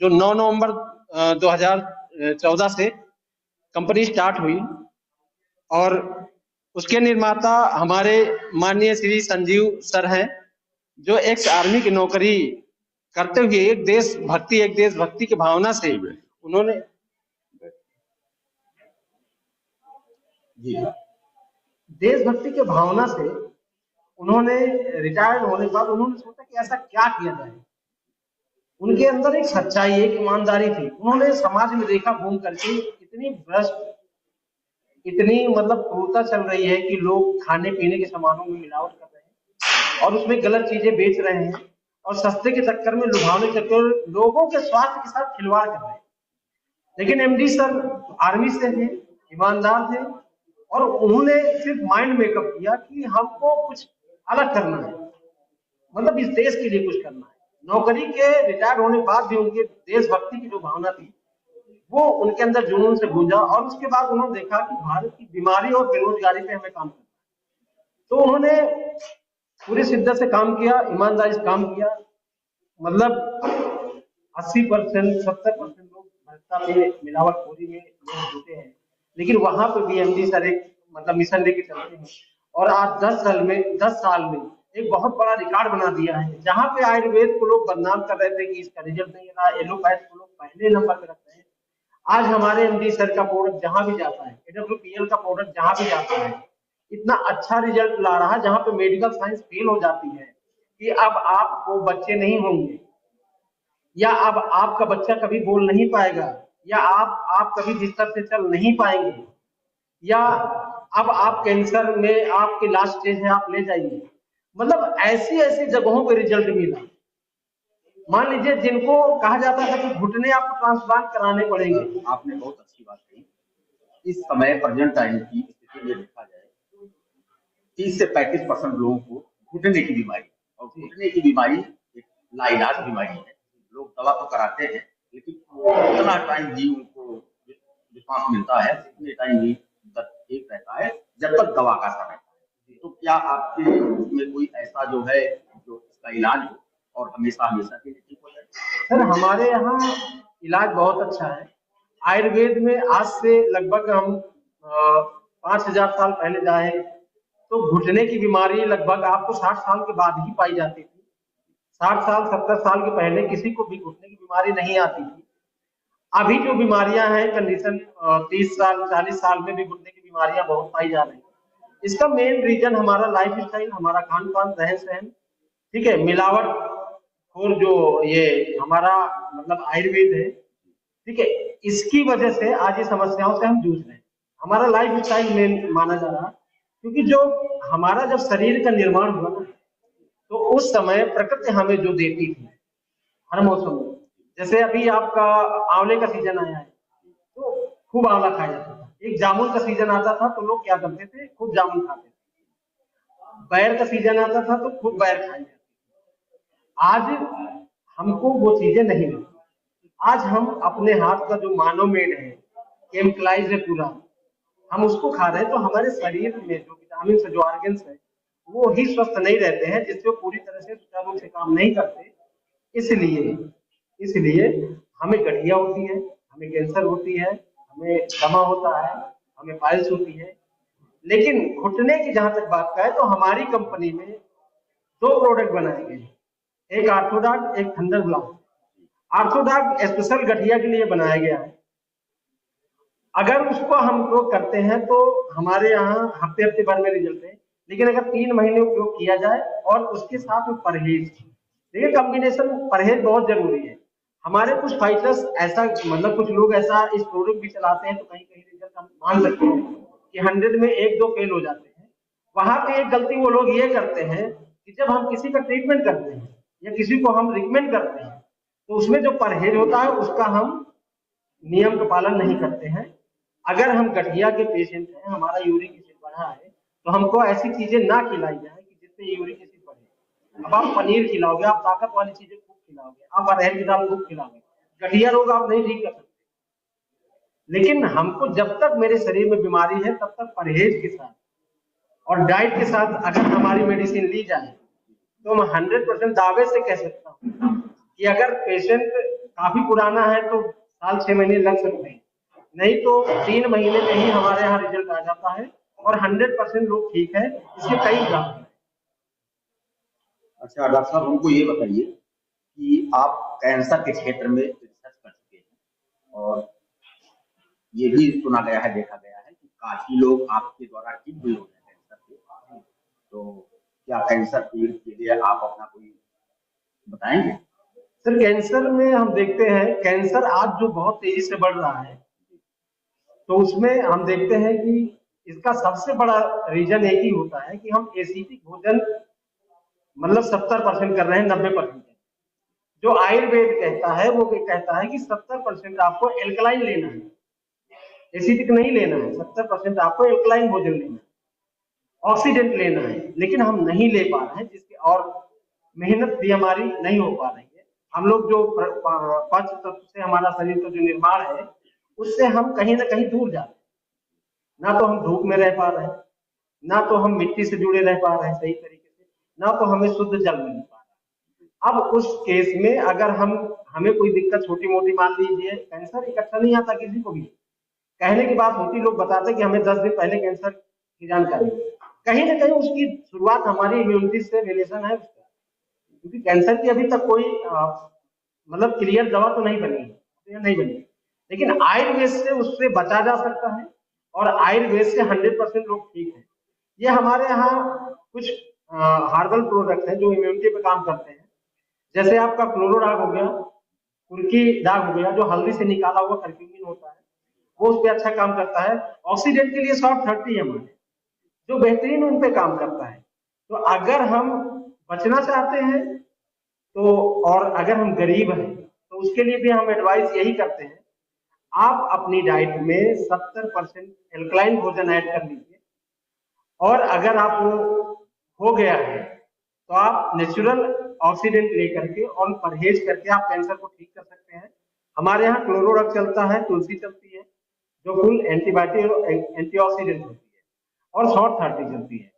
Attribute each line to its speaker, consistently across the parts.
Speaker 1: जो 9 नवंबर 2014 से company start हुई और उसके निर्माता हमारे माननीय श्री संजीव सर हैं, जो एक्स आर्मी की नौकरी करते हुए एक देशभक्ति की भावना से उन्होंने देशभक्ति के भावना से उन्होंने रिटायर्ड होने के बाद उन्होंने सोचा कि ऐसा क्या किया जाए। उनके अंदर एक सच्चाई, एक ईमानदारी थी। उन्होंने समाज में देखा घूम करके इतनी भ्रष्ट, इतनी मतलब क्रूरता चल रही है कि लोग खाने पीने के सामानों में मिलावट कर रहे हैं और उसमें गलत चीजें बेच रहे हैं और सस्ते के चक्कर में, लुभावने के चक्कर में लोगों के स्वास्थ्य के साथ खिलवाड़ कर रहे हैं। लेकिन एमडी सर आर्मी से थे, ईमानदार थे और उन्होंने सिर्फ माइंड मेकअप किया कि हमको कुछ अलग करना है, मतलब इस देश के लिए कुछ करना है। नौकरी के रिटायर होने के बाद भी उनके देशभक्ति की जो भावना थी वो उनके अंदर जुनून से गूंजा और उसके बाद उन्होंने देखा कि भारत की बीमारी और बेरोजगारी पे हमें काम करना है। तो उन्होंने पूरी शिद्दत से काम किया, ईमानदारी से काम किया। मतलब 80% 70% लोग भ्रष्टा में, मिलावटखोरी में लोग जुटे हैं, लेकिन वहां पे भी एमडी सर एक मतलब मिशन लेके चलते हैं और आज 10 साल में एक बहुत बड़ा रिकॉर्ड बना दिया है। जहां पे आयुर्वेद को लोग बदनाम कर रहे थे कि इसका रिजल्ट नहीं रहा, एलोपैथ को लोग पहले नंबर पे रखते हैं, आज हमारे एमडी सर का प्रोडक्ट जहां भी जाता है, एडब्ल्यूपीएल का प्रोडक्ट जहां भी जाता है, इतना अच्छा रिजल्ट ला रहा है जहां पे मेडिकल साइंस फेल हो जाती है कि अब आपको बच्चे नहीं होंगे, या अब आपका बच्चा कभी बोल नहीं पाएगा, या आप कभी बिस्तर से चल नहीं पाएंगे, या अब आप कैंसर में आपके लास्ट स्टेज है, आप ले जाइए। मतलब ऐसी ऐसी जगहों पे रिजल्ट मिला। मान लीजिए जिनको कहा जाता था कि घुटने आपको ट्रांसप्लांट कराने पड़ेंगे।
Speaker 2: आपने बहुत अच्छी बात कही। इस समय प्रेजेंट टाइम की स्थिति में देखा जाए 30 से 35% लोगों को घुटने की बीमारी, और घुटने की बीमारी एक लाइलाज बीमारी है। लोग दवा तो कराते हैं लेकिन उतना टाइम भी उनको विश्वास मिलता है, उतने टाइम भी ठीक रहता है जब तक दवा का समय है। तो क्या आपके में कोई ऐसा जो है जो इसका इलाज हो और हमेशा हमेशा के लिए ठीक हो जाए?
Speaker 1: सर हमारे यहाँ इलाज बहुत अच्छा है। आयुर्वेद में आज से लगभग हम 5000 साल पहले जाए तो घुटने की बीमारी लगभग आपको 60 साल के बाद ही पाई जाती थी। 60 साल 70 साल के पहले किसी को भी घुटने की बीमारी नहीं आती थी। अभी जो बीमारियां हैं कंडीशन 30 साल 40 साल में भी घुटने की बीमारियां बहुत पाई जा रही हैं। इसका मेन रीजन हमारा लाइफ स्टाइल, हमारा खान पान, रहन सहन, ठीक है, मिलावट और जो ये हमारा मतलब आयुर्वेद है, ठीक है, इसकी वजह से आज ये समस्याओं से हम जूझ रहे हैं। हमारा लाइफ स्टाइल मेन माना जा रहा है, क्योंकि जो हमारा जब शरीर का निर्माण हुआ ना, तो उस समय प्रकृति हमें जो देती थी हर मौसम में, जैसे अभी आपका आंवले का सीजन आया है तो खूब आंवला खाया जाता था। एक जामुन का सीजन आता था तो लोग क्या करते थे, खूब जामुन खाते थे। बैर का सीजन आता था तो खूब बैर खाई जाती। आज हमको वो चीजें नहीं मिलती। आज हम अपने हाथ का जो मानोमेड है, केमिकलाइज है पूरा, हम उसको खा रहे हैं, तो हमारे शरीर में जो विटामिन है, जो ऑर्गन्स है, वो ही स्वस्थ नहीं रहते हैं, जिससे वो पूरी तरह से सुचारू रूप से काम नहीं करते। इसलिए हमें गठिया होती है, हमें कैंसर होती है, हमें दमा होता है, हमें पाइल्स होती है। लेकिन घुटने की जहां तक बात है तो हमारी कंपनी में 2 प्रोडक्ट बनाए गए हैं, एक आर्थोडॉक, एक थंडर ब्लास्ट। आर्थोडॉक स्पेशल गठिया के लिए बनाया गया है। अगर उसको हम लोग करते हैं तो हमारे यहाँ हफ्ते भर में रिजल्ट है, लेकिन अगर 3 महीने उपयोग किया जाए और उसके साथ में परहेज, देखिए कॉम्बिनेशन परहेज बहुत जरूरी है। हमारे कुछ फाइटर्स ऐसा मतलब कुछ लोग ऐसा इस प्रोडक्ट भी चलाते हैं तो कहीं कहीं रिजल्ट हम मान सकते हैं कि 100 में 1-2 फेल हो जाते हैं। वहां पे एक गलती वो लोग ये करते हैं कि जब हम किसी का ट्रीटमेंट करते हैं या किसी को हम रिकमेंड करते हैं तो उसमें जो परहेज होता है उसका हम नियम का पालन नहीं करते हैं। अगर हम गठिया के पेशेंट हैं, हमारा यूरिक एसिड बढ़ा है, तो हमको ऐसी चीजें ना खिलाई जाए कि जिससे यूरिक एसिड बढ़े। अब आप पनीर खिलाओगे, आप ताकत वाली चीजें खूब खिलाओगे, आप अरहर की दाल खूब खिलाओगे, गठिया रोग आप नहीं ठीक कर सकते। लेकिन हमको जब तक मेरे शरीर में बीमारी है तब तक परहेज के साथ और डाइट के साथ अगर हमारी मेडिसिन ली जाए तो मैं 100% दावे से कह सकता हूँ कि अगर पेशेंट काफी पुराना है तो साल 6 महीने लग सकते हैं, नहीं तो 3 महीने में ही हमारे यहाँ रिजल्ट आ जाता है और 100% लोग ठीक है। इसके कई उदाहरण हैं।
Speaker 2: अच्छा डॉक्टर साहब, हमको ये बताइए कि आप कैंसर के क्षेत्र में रिसर्च कर चुके हैं और ये भी सुना गया है, देखा गया है कि काफी लोग आपके द्वारा ठीक भी हुए हैं कैंसर से। तो क्या कैंसर के लिए आप अपना कोई बताएंगे?
Speaker 1: सर कैंसर में हम देखते हैं, कैंसर आज जो बहुत तेजी से बढ़ रहा है, तो उसमें हम देखते हैं कि इसका सबसे बड़ा रीजन एक ही होता है कि हम एसिडिक भोजन मतलब 70% कर रहे हैं 90%। जो आयुर्वेद कहता है वो कहता है कि 70% आपको एल्कलाइन लेना है, एसिडिक नहीं लेना है। 70% आपको एल्कलाइन भोजन लेना है, ऑक्सीडेंट लेना है, लेकिन हम नहीं ले पा रहे हैं, जिसकी और मेहनत भी हमारी नहीं हो पा रही है। हम लोग जो पांच तत्व से हमारा शरीर का जो निर्माण है, उससे हम कहीं ना कहीं दूर जा रहे हैं। ना तो हम धूप में रह पा रहे हैं, ना तो हम मिट्टी से जुड़े रह पा रहे हैं सही तरीके से, ना तो हमें शुद्ध जल मिल पा रहा है। अब उस केस में अगर हमें कोई दिक्कत छोटी मोटी, मान लीजिए कैंसर इकट्ठा नहीं आता किसी को भी, कहने की बात होती, लोग बताते कि हमें 10 दिन पहले कैंसर की जानकारी, कहीं ना कहीं उसकी शुरुआत हमारी इम्यूनिटी से रिलेशन है उसका, क्योंकि कैंसर की अभी तक कोई मतलब क्लियर दवा तो नहीं बनी है, नहीं बनी, लेकिन आयुर्वेद से उससे बचा जा सकता है और आयुर्वेद से 100% लोग ठीक है। ये हमारे यहाँ कुछ हार्बल प्रोडक्ट हैं जो इम्यूनिटी पे काम करते हैं, जैसे आपका क्लोरोडाग हो गया, कुर्की दाग हो गया, जो हल्दी से निकाला हुआ करक्यूमिन होता है, वो उस पर अच्छा काम करता है। ऑक्सीडेंट के लिए शॉर्ट 30 है हमारे, जो बेहतरीन उन पे काम करता है। तो अगर हम बचना चाहते हैं तो, और अगर हम गरीब हैं तो उसके लिए भी हम एडवाइस यही करते हैं, आप अपनी डाइट में 70% एल्कलाइन भोजन ऐड कर लीजिए, और अगर आप वो हो गया है तो आप नेचुरल ऑक्सीडेंट लेकर के और परहेज करके आप कैंसर को ठीक कर सकते हैं। हमारे यहाँ क्लोरोडक चलता है, तुलसी चलती है, जो फुल एंटीबायोटिक और एंटीऑक्सीडेंट होती है, और शॉर्ट 30 चलती है।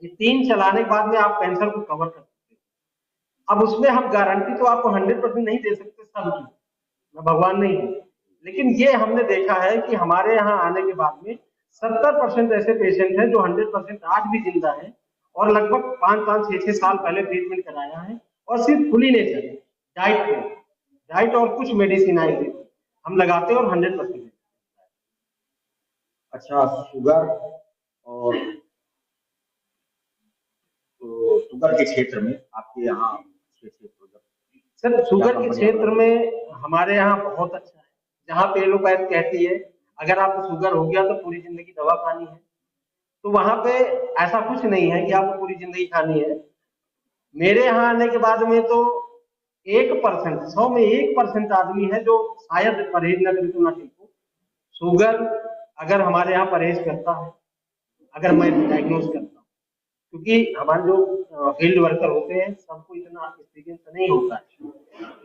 Speaker 1: ये 3 चलाने के बाद में आप कैंसर को कवर कर सकते हैं। अब उसमें हम गारंटी तो आपको 100% नहीं दे सकते सबकी, मैं भगवान नहीं हूँ, लेकिन ये हमने देखा है कि हमारे यहाँ आने के बाद में 70% ऐसे पेशेंट हैं जो 100% आज भी जिंदा हैं, और लगभग 5-5, 6-6 साल पहले ट्रीटमेंट कराया है, और सिर्फ फुली नेचर डाइट पे, डाइट और कुछ मेडिसिन आई थी हम लगाते हैं और 100%।
Speaker 2: अच्छा, शुगर और तो शुगर के क्षेत्र में आपके यहाँ अच्छे अच्छे प्रोडक्ट?
Speaker 1: सर शुगर के क्षेत्र में हमारे यहाँ बहुत अच्छा है। जहाँ पे एलोपैथ कहती है अगर आपको शुगर हो गया तो पूरी जिंदगी दवा खानी है, तो वहां पे ऐसा कुछ नहीं है कि आपको पूरी जिंदगी खानी है। मेरे यहाँ आने के बाद में तो 1%, 100 में 1% आदमी है जो शायद परहेज न करे तो ना ठीक हो। शुगर अगर हमारे यहाँ परहेज करता है, अगर मैं डायग्नोज करता हूँ, क्योंकि हमारे जो फील्ड वर्कर होते हैं सबको इतना एक्सपीरियंस नहीं होता है,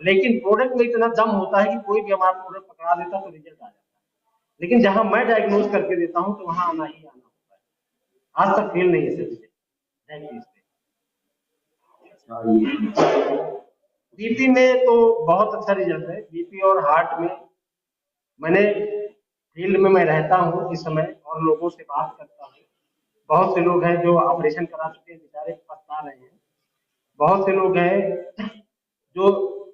Speaker 1: लेकिन प्रोडक्ट में इतना दम होता है कि कोई भी हमारा प्रोडक्ट पकड़ा देता तो रिजल्ट आ जाता है। लेकिन जहां मैं डायग्नोज करके देता हूं तो वहां आना ही आना होता है। आज तक फेल नहीं है सर। बीपी में तो बहुत अच्छा रिजल्ट है। बीपी और हार्ट में मैंने फील्ड में मैं रहता हूँ इस समय और लोगों से बात करता हूँ। बहुत से लोग हैं जो ऑपरेशन करा चुके हैं, बेचारे पछता रहे हैं। बहुत से लोग हैं जो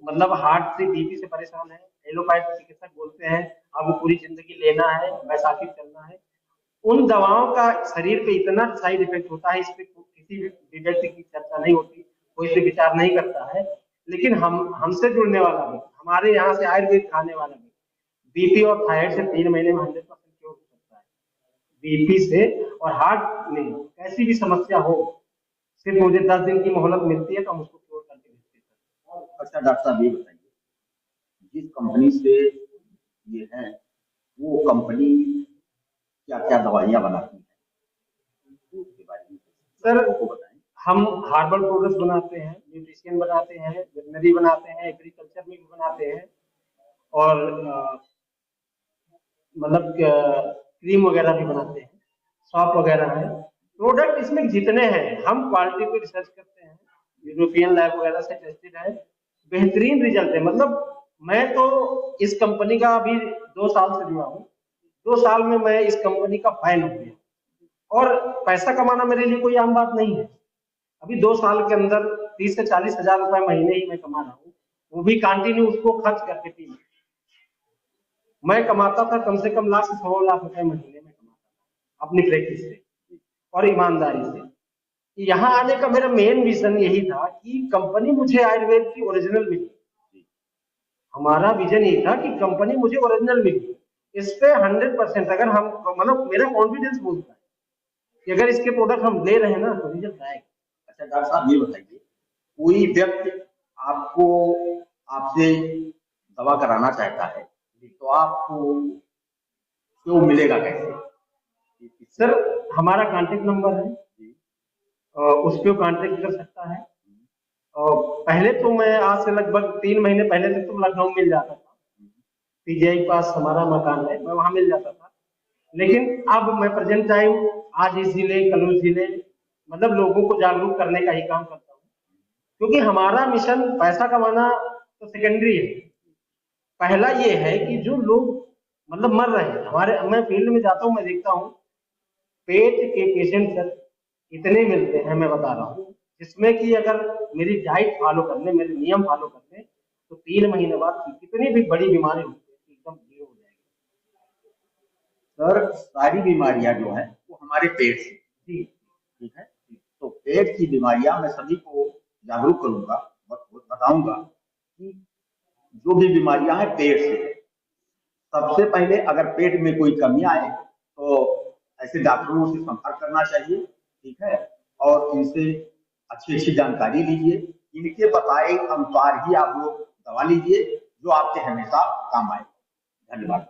Speaker 1: मतलब हार्ट से बीपी से परेशान है, एलोपैथ चिकित्सक बोलते हैं आपको पूरी जिंदगी लेना है, बैसाखी करना है। उन दवाओं का शरीर पे इतना साइड इफेक्ट होता है, इस पे किसी भी व्यक्ति की चर्चा नहीं होती, कोई से विचार नहीं करता है। लेकिन हमसे जुड़ने वाला भी, हमारे यहाँ से आयुर्वेद खाने वाला भी बीपी और थायराइड से 3 महीने में 100% क्योर हो सकता है। बीपी से और हार्ट में कैसी भी समस्या हो, सिर्फ मुझे 10 दिन की मोहलत मिलती है तो हम उसको क्योर करके देते हैं।
Speaker 2: अच्छा डॉक्टर साहब, ये बताइए, जिस कंपनी से ये है वो कंपनी क्या क्या दवाइयाँ बनाती है, उसके बारे में
Speaker 1: सर
Speaker 2: आपको बताएं।
Speaker 1: हम हार्बल प्रोडक्ट्स बनाते हैं, न्यूट्रिशन बनाते हैं, वेटनरी बनाते हैं, एग्रीकल्चर में भी बनाते हैं, और मतलब क्रीम वगैरह भी बनाते हैं, सॉप वगैरह है। प्रोडक्ट इसमें जितने हैं हम क्वालिटी पे रिसर्च करते हैं, यूरोपियन लैब वगैरह से टेस्टेड है, बेहतरीन रिजल्ट है। मतलब मैं तो इस कंपनी का अभी 2 साल से जुड़ा हूँ। 2 साल में मैं इस कंपनी का फैन हो गया और पैसा कमाना मेरे लिए कोई आम बात नहीं है। अभी 2 साल के अंदर 30 से 40 हजार रुपए महीने ही मैं कमा रहा हूँ, वो भी कंटिन्यू उसको खर्च करके टीम। मैं कमाता था कम से कम लाख से 1.25 लाख रुपए महीने में कमाता था अपनी प्रैक्टिस से और ईमानदारी से। यहाँ आने का मेरा मेन विजन यही था कि कंपनी मुझे आयुर्वेद की ओरिजिनल मिली। हमारा विजन ये था कि कंपनी मुझे ओरिजिनल मिली। इस पे 100% अगर हम मतलब मेरा कॉन्फिडेंस बोलता है कि अगर इसके प्रोडक्ट हम ले रहे हैं ना तो रिजल्ट आएगा।
Speaker 2: अच्छा डॉक्टर साहब ये बताइए, कोई व्यक्ति आपको आपसे दवा कराना चाहता है तो आपको क्यों मिलेगा कैसे?
Speaker 1: सर हमारा कांटेक्ट नंबर है, उस पर कांटेक्ट कर सकता है। और पहले तो मैं आज से लगभग 3 महीने पहले तक तो लखनऊ मिल जाता था, पीजीआई पास हमारा मकान है, मैं वहां मिल जाता था। लेकिन अब मैं प्रेजेंट टाइम आज इस जिले कल उस जिले मतलब लोगों को जागरूक करने का ही काम करता हूँ, क्योंकि हमारा मिशन पैसा कमाना तो सेकेंडरी है। पहला ये है कि जो लोग मतलब मर रहे हैं हमारे, मैं फील्ड में जाता हूँ, मैं देखता हूँ पेट के पेशेंट सर इतने मिलते हैं, मैं बता रहा हूँ, जिसमें कि अगर मेरी डाइट फॉलो कर ले, मेरे नियम फॉलो कर ले तो 3 महीने बाद कितनी भी बड़ी बीमारी होती है एकदम जीरो हो जाएगी।
Speaker 2: सर सारी बीमारियां जो है वो हमारे पेट से,
Speaker 1: जी
Speaker 2: ठीक है। तो पेट की बीमारियां मैं सभी को जागरूक करूंगा, बताऊंगा कि जो भी बीमारियां हैं पेट से, सबसे पहले अगर पेट में कोई कमी आए तो ऐसे डॉक्टरों से संपर्क करना चाहिए, ठीक है। और इनसे अच्छी अच्छी जानकारी लीजिए, इनके बताए अनुसार ही आप लोग दवा लीजिए जो आपके हमेशा काम आए। धन्यवाद।